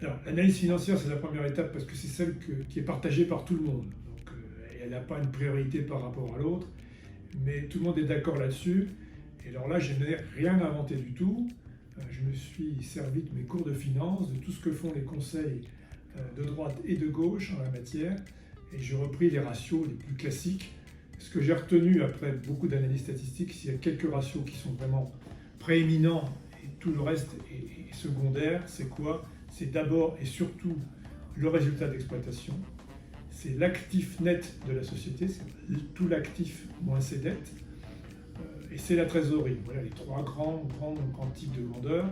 Alors, l'analyse financière, c'est la première étape parce que c'est celle qui est partagée par tout le monde. Donc, elle n'a pas une priorité par rapport à l'autre, mais tout le monde est d'accord là-dessus. Et alors là, je n'ai rien inventé du tout. Je me suis servi de mes cours de finance, de tout ce que font les conseils de droite et de gauche en la matière, et j'ai repris les ratios les plus classiques. Ce que j'ai retenu après beaucoup d'analyses statistiques, c'est qu'il y a quelques ratios qui sont vraiment prééminents et tout le reste est secondaire. C'est quoi? C'est d'abord et surtout le résultat d'exploitation. C'est l'actif net de la société, c'est tout l'actif moins ses dettes. Et c'est la trésorerie. Voilà les trois grands types de grandeur.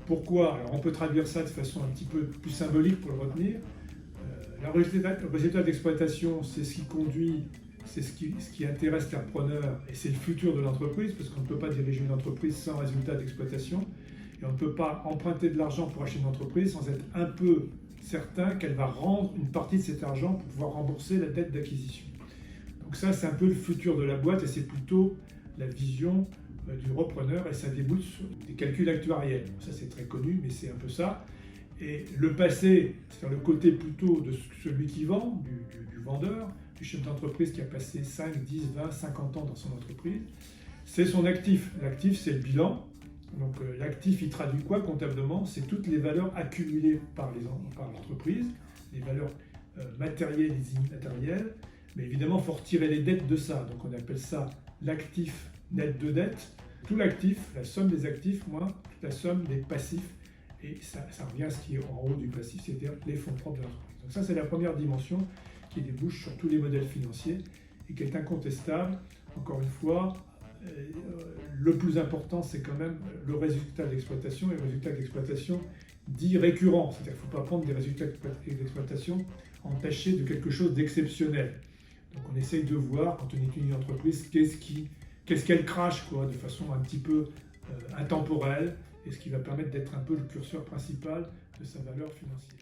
Pourquoi? Alors on peut traduire ça de façon un petit peu plus symbolique pour le retenir. Le résultat d'exploitation, c'est ce qui conduit, c'est ce qui intéresse l'entrepreneur et c'est le futur de l'entreprise, parce qu'on ne peut pas diriger une entreprise sans résultat d'exploitation. Et on ne peut pas emprunter de l'argent pour acheter une entreprise sans être un peu certain qu'elle va rendre une partie de cet argent pour pouvoir rembourser la dette d'acquisition. Donc ça, c'est un peu le futur de la boîte et c'est plutôt la vision du repreneur et ça déboute sur des calculs actuariels. Bon, ça, c'est très connu, mais c'est un peu ça. Et le passé, c'est-à-dire le côté plutôt de celui qui vend, du vendeur, du chef d'entreprise qui a passé 5, 10, 20, 50 ans dans son entreprise, c'est son actif. L'actif, c'est le bilan. Donc l'actif, il traduit quoi comptablement? C'est toutes les valeurs accumulées par l'entreprise, les valeurs matérielles et immatérielles. Mais évidemment, il faut retirer les dettes de ça. Donc on appelle ça l'actif net de dette. Tout l'actif, la somme des actifs moins toute la somme des passifs. Et ça revient à ce qui est en haut du passif, c'est-à-dire les fonds propres de l'entreprise. Donc ça, c'est la première dimension qui débouche sur tous les modèles financiers et qui est incontestable. Encore une fois, le plus important, c'est quand même le résultat d'exploitation, et le résultat d'exploitation dit récurrent. C'est-à-dire qu'il ne faut pas prendre des résultats d'exploitation entachés de quelque chose d'exceptionnel. Donc on essaye de voir, quand on étudie une entreprise, qu'est-ce qu'elle crache quoi, de façon un petit peu intemporelle, et ce qui va permettre d'être un peu le curseur principal de sa valeur financière.